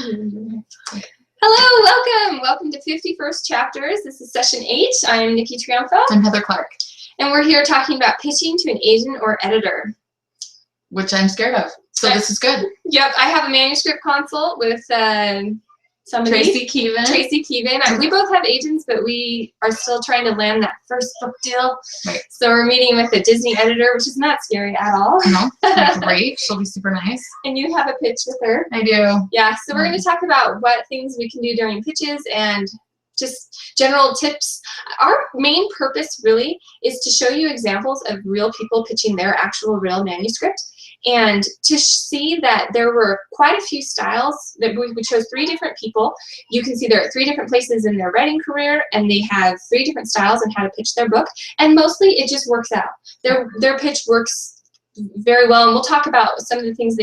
Hello, welcome to 51st Chapters. This is session 8. I'm Nikki Triunfo. I'm Heather Clark. And we're here talking about pitching to an agent or editor. Which I'm scared of. So this is good. Yep, I have a manuscript consult with Tracy Keevan. We both have agents, but we are still trying to land that first book deal. Right. So we're meeting with a Disney editor, which is not scary at all. No, it's great. She'll be super nice. And you have a pitch with her. I do. Yeah, so we're going to talk about what things we can do during pitches and just general tips. Our main purpose really is to show you examples of real people pitching their actual real manuscript, and to see that there were quite a few styles. That we chose 3 different people. You can see they're at 3 different places in their writing career, and they have 3 different styles on how to pitch their book, and mostly it just works out. Their pitch works very well, and we'll talk about some of the things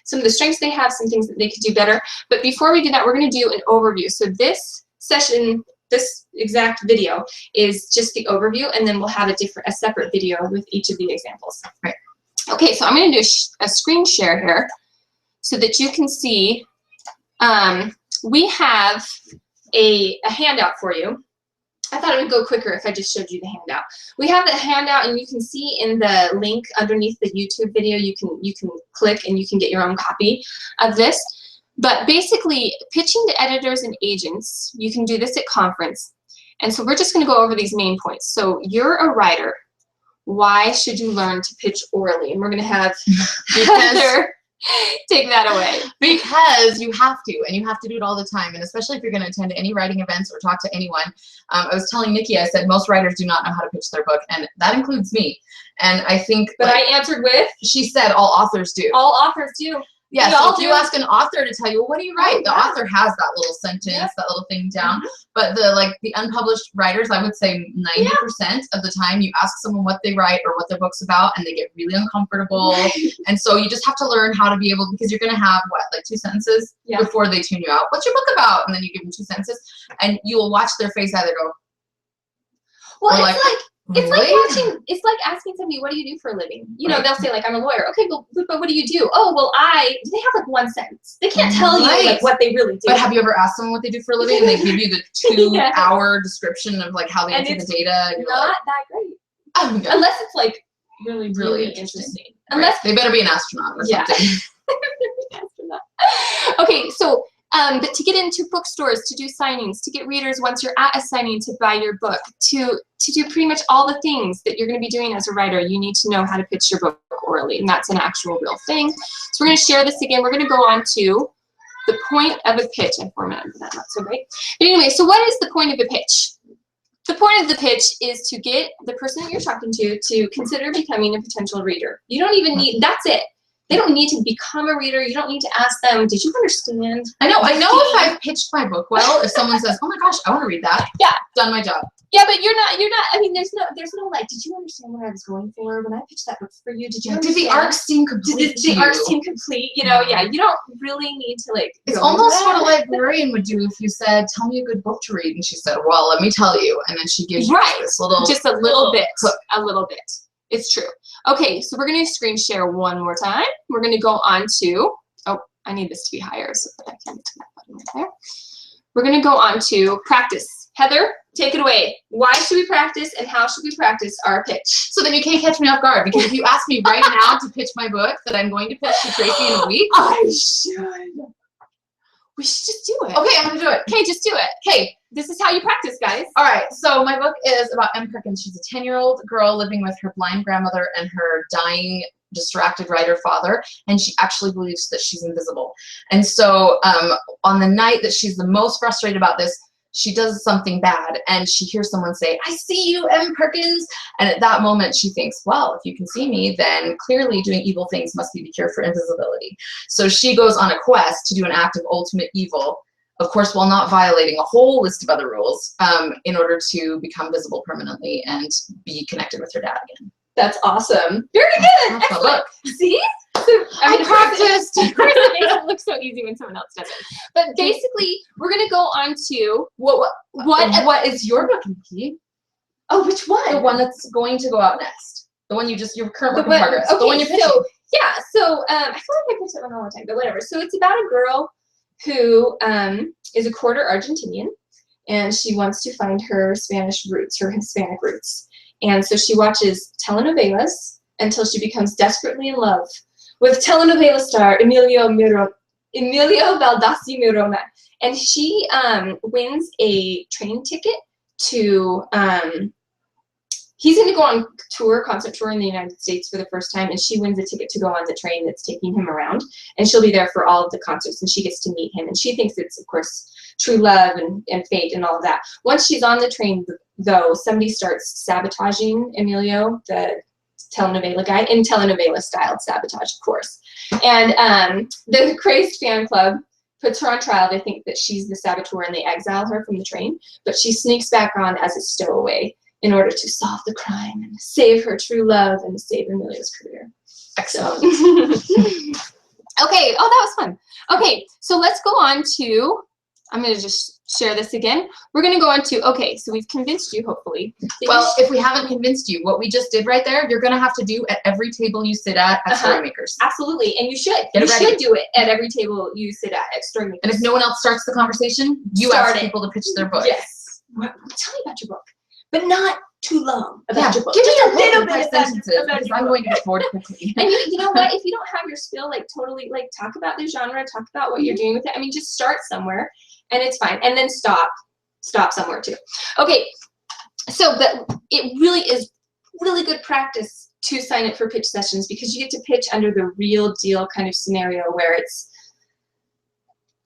some of the strengths they have, some things that they could do better. But before we do that, we're going to do an overview. So this session, this exact video is just the overview, and then we'll have a separate video with each of the examples. Right. Okay, so I'm going to do a screen share here so that you can see. We have a handout for you. I thought it would go quicker if I just showed you the handout. We have the handout, and you can see in the link underneath the YouTube video, you can click and you can get your own copy of this. But basically, pitching to editors and agents, you can do this at conference. And so we're just going to go over these main points. So you're a writer. Why should you learn to pitch orally? And we're going to have Heather take that away. Because you have to, and you have to do it all the time. And especially if you're going to attend any writing events or talk to anyone. I was telling Nikki, I said most writers do not know how to pitch their book, and that includes me. And I think, but I answered with, she said all authors do. All authors do. Yeah, so if you ask an author to tell you, well, what do you write? The author has that little sentence, that little thing down. But the unpublished writers, I would say 90% of the time you ask someone what they write or what their book's about, and they get really uncomfortable. And so you just have to learn how to be able, because you're going to have, what, like 2 sentences before they tune you out. What's your book about? And then you give them 2 sentences, and you will watch their face either go, well, it's like asking somebody, what do you do for a living? You know, they'll say, like, I'm a lawyer. Okay, well, but what do you do? Oh, well, they have like 1 sentence. They can't tell you like what they really do. But have you ever asked someone what they do for a living, and they give you the 2-hour description of like how they enter the data? And not that great. Oh my God. Unless it's like really interesting. Unless they better be an astronaut or something. Okay, so but to get into bookstores, to do signings, to get readers once you're at a signing to buy your book, to do pretty much all the things that you're going to be doing as a writer, you need to know how to pitch your book orally, and that's an actual real thing. So we're going to share this again. We're going to go on to the point of a pitch. I formatted that, not so great. But anyway, so what is the point of a pitch? The point of the pitch is to get the person that you're talking to consider becoming a potential reader. You don't even need, that's it. They don't need to become a reader. You don't need to ask them, did you understand? I know if I've pitched my book well, if someone says, oh my gosh, I want to read that. Yeah. Done my job. Yeah, but you're not, I mean, there's no like, did you understand what I was going for when I pitched that book for you? Did you understand? Did the arc seem complete? Did the arc seem complete? You know, you don't really need to like. It's almost what a librarian would do if you said, tell me a good book to read. And she said, well, let me tell you. And then she gives you this little. Just a little bit. A little bit. It's true. Okay, so we're going to screen share one more time. We're going to go on to, I need this to be higher so that I can get to that button right there. We're going to go on to practice. Heather, take it away. Why should we practice, and how should we practice our pitch? So then you can't catch me off guard, because if you ask me right now to pitch my book that I'm going to pitch to Tracy in a week. I should. We should just do it. Okay, I'm going to do it. Okay, just do it. Okay, this is how you practice, guys. All right, so my book is about Em Perkins. She's a 10-year-old girl living with her blind grandmother and her dying, distracted writer father, and she actually believes that she's invisible. And so on the night that she's the most frustrated about this, she does something bad, and she hears someone say, I see you, Em Perkins. And at that moment, she thinks, well, if you can see me, then clearly doing evil things must be the cure for invisibility. So she goes on a quest to do an act of ultimate evil, of course, while not violating a whole list of other rules, in order to become visible permanently and be connected with her dad again. That's awesome. Very good. Excellent. See? I practiced. Of course, it makes it look so easy when someone else does it. But basically, we're going to go on to what is your book, Nikki? Oh, which one? The one that's going to go out next. The one your current work in progress. Okay, the one you're pitching. So I feel like I pitch that one all the time, but whatever. So it's about a girl who is a quarter Argentinian, and she wants to find her Spanish roots, her Hispanic roots. And so she watches telenovelas until she becomes desperately in love with telenovela star Emilio Baldassi Mirona. And she wins a train ticket to, he's going to go on concert tour in the United States for the first time, and she wins a ticket to go on the train that's taking him around. And she'll be there for all of the concerts, and she gets to meet him. And she thinks it's, of course, true love and fate and all of that. Once she's on the train, though, somebody starts sabotaging Emilio, the telenovela guy, in telenovela-styled sabotage, of course. And the crazed fan club puts her on trial. They think that she's the saboteur, and they exile her from the train. But she sneaks back on as a stowaway in order to solve the crime and save her true love and save Emilio's career. Excellent. Okay, oh, that was fun. Okay, so let's go on to, I'm going to just share this again. We're going to go on to, okay, so we've convinced you, hopefully. Well, if we haven't convinced you, what we just did right there, you're going to have to do at every table you sit at Storymakers. Absolutely, and you should. You should do it at every table you sit at Storymakers. And if no one else starts the conversation, you ask people to pitch their book. Yes. Well, tell me about your book, but not too long about your book. Give me just a little bit of sentences, because I'm going to get bored quickly. And you know what? If you don't have your spiel, like totally, like talk about the genre, talk about what you're doing with it. I mean, just start somewhere, and it's fine, and then stop somewhere too. Okay, so but it really is really good practice to sign up for pitch sessions, because you get to pitch under the real deal kind of scenario where it's,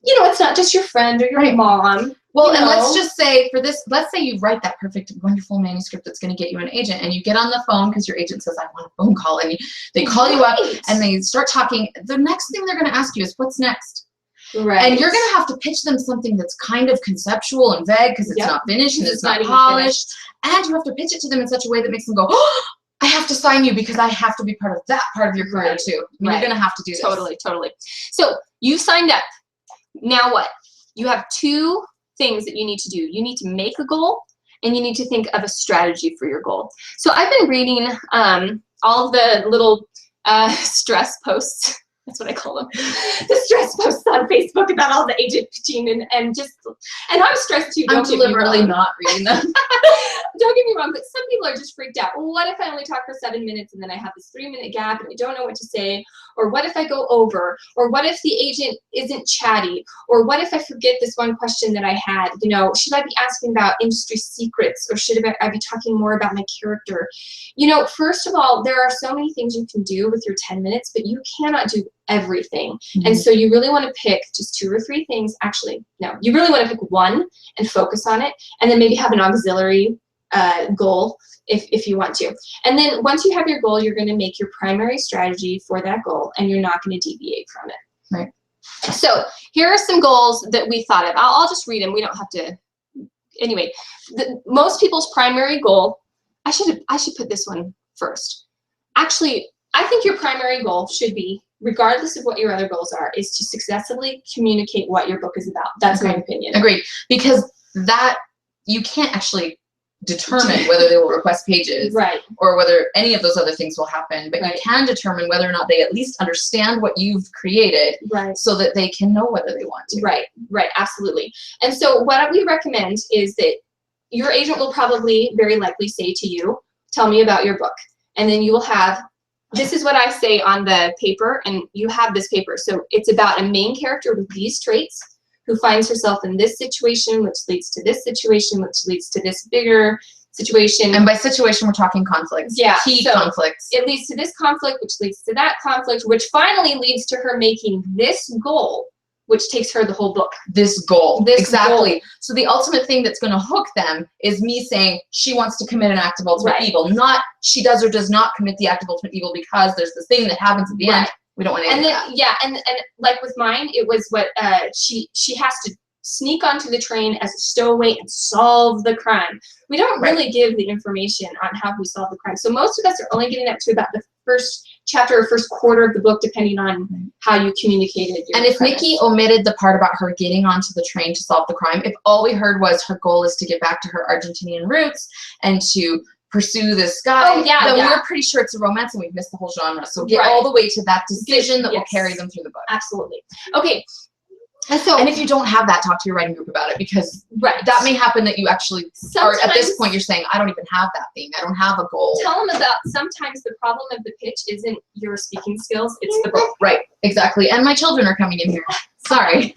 you know, it's not just your friend or your mom. Well, and let's just say for this, let's say you write that perfect, wonderful manuscript that's going to get you an agent, and you get on the phone because your agent says, I want a phone call, and they call you up and they start talking. The next thing they're going to ask you is, what's next? Right. And you're going to have to pitch them something that's kind of conceptual and vague because it's not finished and it's not polished. And you have to pitch it to them in such a way that makes them go, oh, I have to sign you because I have to be part of that part of your career too. I mean, you're going to have to do this. Totally. So you signed up. Now what? You have two things that you need to do. You need to make a goal, and you need to think of a strategy for your goal. So I've been reading all of the little stress posts. That's what I call them. The stress posts on Facebook about all the agent pitching and I'm stressed too. I'm deliberately not reading them. Don't get me wrong, but some people are just freaked out. Well, what if I only talk for 7 minutes and then I have this 3-minute gap and I don't know what to say? Or what if I go over? Or what if the agent isn't chatty? Or what if I forget this one question that I had? You know, should I be asking about industry secrets, or should I be talking more about my character? You know, first of all, there are so many things you can do with your 10 minutes, but you cannot do everything. Mm-hmm. And so you really want to pick just 2 or 3 things. Actually, no, you really want to pick one and focus on it, and then maybe have an auxiliary goal if you want to. And then once you have your goal, you're going to make your primary strategy for that goal, and you're not going to deviate from it. Right. So here are some goals that we thought of. I'll just read them. We don't have to. Anyway, most people's primary goal, I should put this one first. Actually, I think your primary goal should be, regardless of what your other goals are, is to successfully communicate what your book is about. That's my opinion. Agreed. Because that, you can't actually determine whether they will request pages, right, or whether any of those other things will happen, but you can determine whether or not they at least understand what you've created, right, so that they can know whether they want to. Right, absolutely. And so what we recommend is that your agent will probably very likely say to you, tell me about your book. And then you will have, this is what I say on the paper, and you have this paper. So it's about a main character with these traits who finds herself in this situation, which leads to this situation, which leads to this bigger situation. And by situation, we're talking conflicts. Yeah. Key conflicts. It leads to this conflict, which leads to that conflict, which finally leads to her making this goal, which takes her the whole book. This goal. Exactly. Goal. So the ultimate thing that's going to hook them is me saying she wants to commit an act of ultimate evil, not she does or does not commit the act of ultimate evil because there's this thing that happens at the end. We don't want any of that. Yeah, and like with mine, it was what she has to sneak onto the train as a stowaway and solve the crime. We don't really give the information on how we solve the crime. So most of us are only getting up to about the first chapter or first quarter of the book, depending on how you communicated your And if premise. Nikki omitted the part about her getting onto the train to solve the crime, if all we heard was her goal is to get back to her Argentinian roots and to pursue this guy, then we're pretty sure it's a romance and we've missed the whole genre. So get all the way to that decision that will carry them through the book. Absolutely. Okay. And if you don't have that, talk to your writing group about it, because right. that may happen that you actually, or at this point you're saying, I don't even have that thing. I don't have a goal. Tell them about, sometimes the problem of the pitch isn't your speaking skills, it's the book. Right, exactly. And my children are coming in here. Sorry.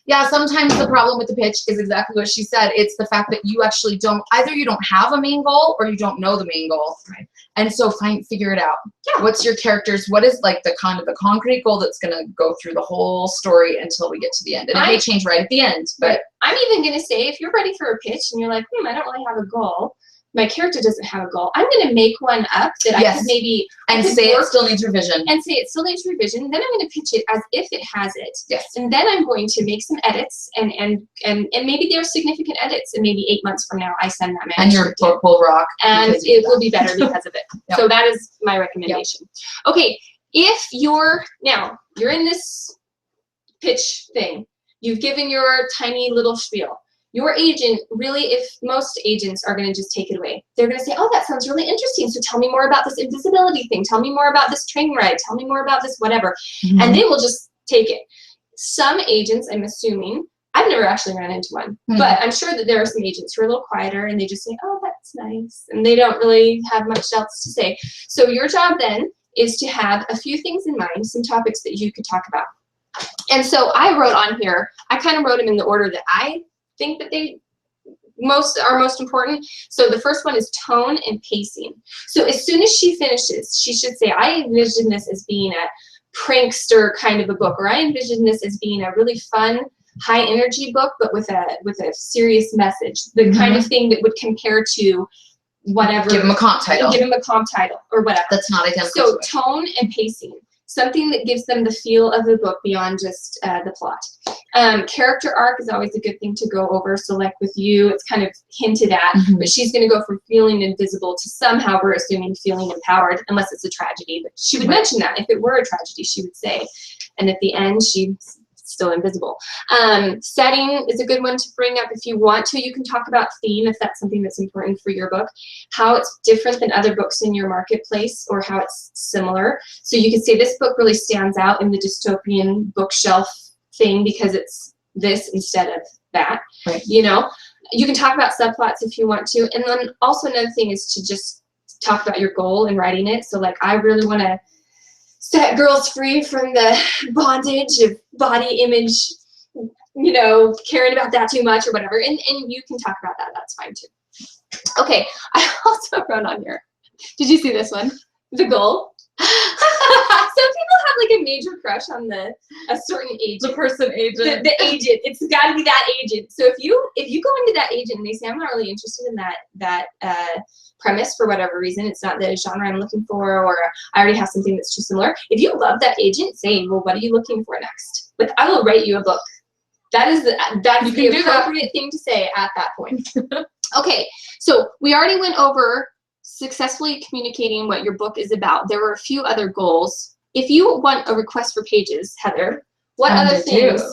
Yeah, sometimes the problem with the pitch is exactly what she said. It's the fact that you actually don't, either you don't have a main goal or you don't know the main goal. Right. And so figure it out. Yeah. What's your characters? What is like the kind of the concrete goal that's going to go through the whole story until we get to the end? And it may change right at the end, but. I'm even going to say, if you're ready for a pitch and you're like, I don't really have a goal. My character doesn't have a goal. I'm going to make one up that I could maybe say it still needs revision. And say it still needs revision. Then I'm going to pitch it as if it has it. Yes. And then I'm going to make some edits, and maybe they're significant edits, and maybe 8 months from now I send that manuscript. And your book will rock. And it will be better because of it. Yep. So that is my recommendation. Yep. Okay, if you're in this pitch thing, you've given your tiny little spiel. Your agent, really, if most agents are going to just take it away, they're going to say, oh, that sounds really interesting. So tell me more about this invisibility thing. Tell me more about this train ride. Tell me more about this whatever. Mm-hmm. And they will just take it. Some agents, I'm assuming, I've never actually run into one, but I'm sure that there are some agents who are a little quieter and they just say, oh, that's nice. And they don't really have much else to say. So your job then is to have a few things in mind, some topics that you could talk about. And so I wrote on here, I kind of wrote them in the order that I think that they are most important. So the first one is tone and pacing. So as soon as she finishes, she should say, I envision this as being a prankster kind of a book, or I envision this as being a really fun, high energy book, but with a serious message. The kind of thing that would compare to whatever. Give them a comp title. Give them a comp title or whatever. That's not identical. So tone and pacing. Something that gives them the feel of the book beyond just the plot. Character arc is always a good thing to go over. So like with you, it's kind of hinted at, but she's going to go from feeling invisible to somehow, we're assuming, feeling empowered, unless it's a tragedy. But she would mention that. If it were a tragedy, she would say. And at the end, she's still invisible. Setting is a good one to bring up if you want to. You can talk about theme if that's something that's important for your book, how it's different than other books in your marketplace or how it's similar. So you could say this book really stands out in the dystopian bookshelf thing because it's this instead of that. Right. You know, you can talk about subplots if you want to. And then also another thing is to just talk about your goal in writing it. So like, I really want to set girls free from the bondage of body image, you know, caring about that too much or whatever. And you can talk about that. That's fine too. Okay, I also wrote on here. Did you see this one? The goal. Some people have like a major crush on a certain agent. The person agent. The agent. It's got to be that agent. So if you go into that agent and they say, I'm not really interested in that premise for whatever reason, it's not the genre I'm looking for, or I already have something that's too similar. If you love that agent, say, well, what are you looking for next? Like, I will write you a book. That's the appropriate thing to say at that point. Okay, so we already went over successfully communicating what your book is about. There were a few other goals. If you want a request for pages, Heather, what other things,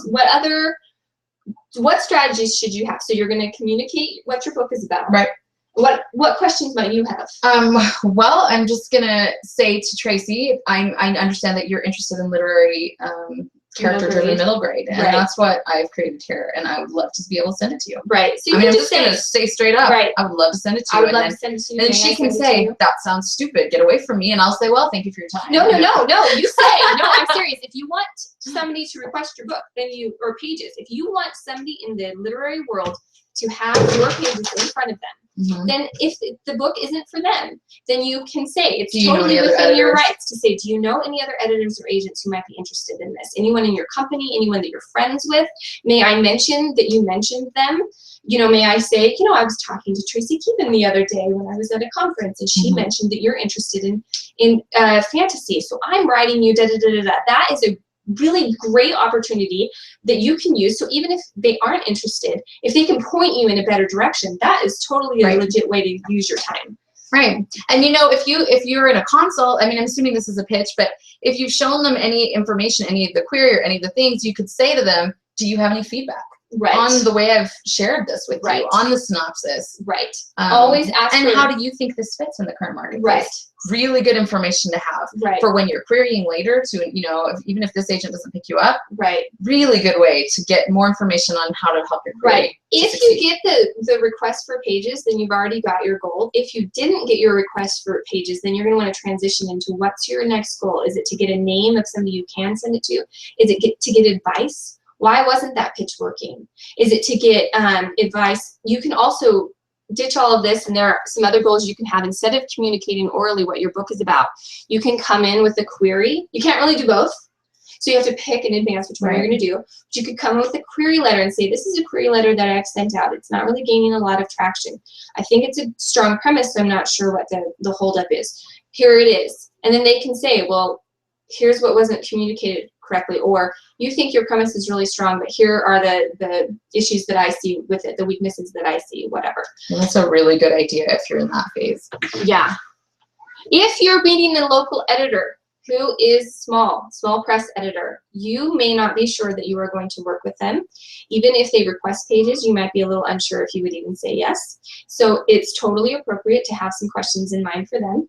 what strategies should you have? So you're going to communicate what your book is about. Right. What questions might you have? Well, I'm just going to say to Tracy, I understand that you're interested in literary character-driven middle grade, and that's what I've created here, and I would love to be able to send it to you. Right. So I'm just going to say straight up, I would love to send it to you. I would love to send it to you. And she can say, that sounds stupid, get away from me, and I'll say, well, thank you for your time. No, you say, no, I'm serious. If you want somebody to request your book, or pages, if you want somebody in the literary world to have your pages in front of them, then if the book isn't for them, then you can say, it's totally within your rights to say, do you know any other editors or agents who might be interested in this? Anyone in your company, anyone that you're friends with? May I mention that you mentioned them? You know, may I say, you know, I was talking to Tracy Keevan the other day when I was at a conference, and she mentioned that you're interested in fantasy. So I'm writing you da-da-da-da-da. That is a really great opportunity that you can use. So even if they aren't interested, if they can point you in a better direction, that is totally a legit way to use your time. Right. And you know, if you're in a consult, I mean, I'm assuming this is a pitch, but if you've shown them any information, any of the query or any of the things, you could say to them, do you have any feedback? Right. on the way I've shared this with Right. you, on the synopsis. Right. Always ask and for, how do you think this fits in the current marketplace? right. Really good information to have Right. for when you're querying later to, you know, even if this agent doesn't pick you up, Right. really good way to get more information on how to help your query. Right. If you get the request for pages, then you've already got your goal. If you didn't get your request for pages, then you're going to want to transition into what's your next goal. Is it to get a name of somebody you can send it to? Is it to get advice? Why wasn't that pitch working? Is it to get advice? You can also ditch all of this, and there are some other goals you can have. Instead of communicating orally what your book is about, you can come in with a query. You can't really do both, so you have to pick in advance which one you're going to do. But you could come in with a query letter and say, this is a query letter that I've sent out. It's not really gaining a lot of traction. I think it's a strong premise, so I'm not sure what the holdup is. Here it is. And then they can say, well, here's what wasn't communicated correctly, or you think your premise is really strong, but here are the issues that I see with it, the weaknesses that I see, whatever. And that's a really good idea if you're in that phase. Yeah. If you're meeting a local editor who is small press editor, you may not be sure that you are going to work with them. Even if they request pages, you might be a little unsure if you would even say yes. So it's totally appropriate to have some questions in mind for them.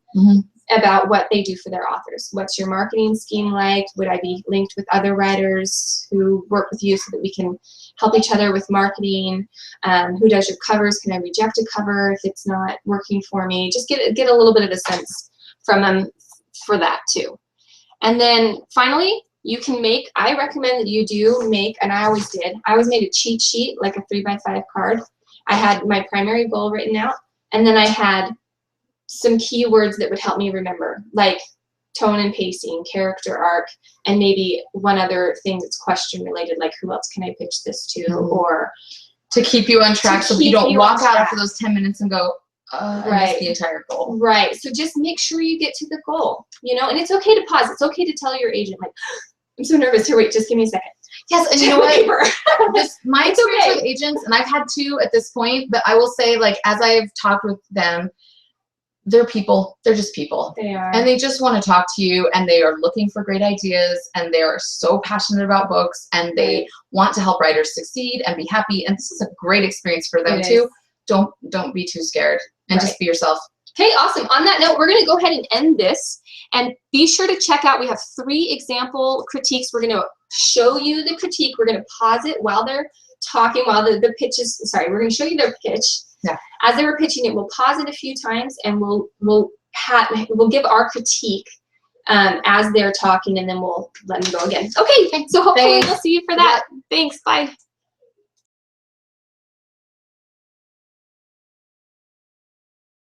About what they do for their authors. What's your marketing scheme like? Would I be linked with other writers who work with you so that we can help each other with marketing? Who does your covers? Can I reject a cover if it's not working for me? Just get a little bit of a sense from them for that too. And then finally, you can make, I recommend that you do make, and I always did, I always made a cheat sheet, like a 3x5 card. I had my primary goal written out, and then I had some keywords that would help me remember, like tone and pacing, character arc, and maybe one other thing that's question related, like who else can I pitch this to, or to keep you on track so you don't walk out after those 10 minutes and go, I missed the entire goal. Right. So just make sure you get to the goal, you know, and it's okay to pause. It's okay to tell your agent, like, I'm so nervous here, wait, just give me a second. Yes, and you know what? My experience with agents, and I've had two at this point, but I will say, like, as I've talked with them, they're people. They're just people. They are. And they just want to talk to you, and they are looking for great ideas, and they are so passionate about books, and they want to help writers succeed and be happy, and this is a great experience for them too. Don't be too scared, and just be yourself. Okay, awesome. On that note, we're going to go ahead and end this, and be sure to check out, we have 3 example critiques. We're going to show you the critique. We're going to pause it while they're talking, while the pitch is, sorry, we're going to show you their pitch. Yeah. As they were pitching it, we'll pause it a few times, and we'll give our critique as they're talking, and then we'll let them go again. Okay, so hopefully we'll see you for that. Thanks, bye.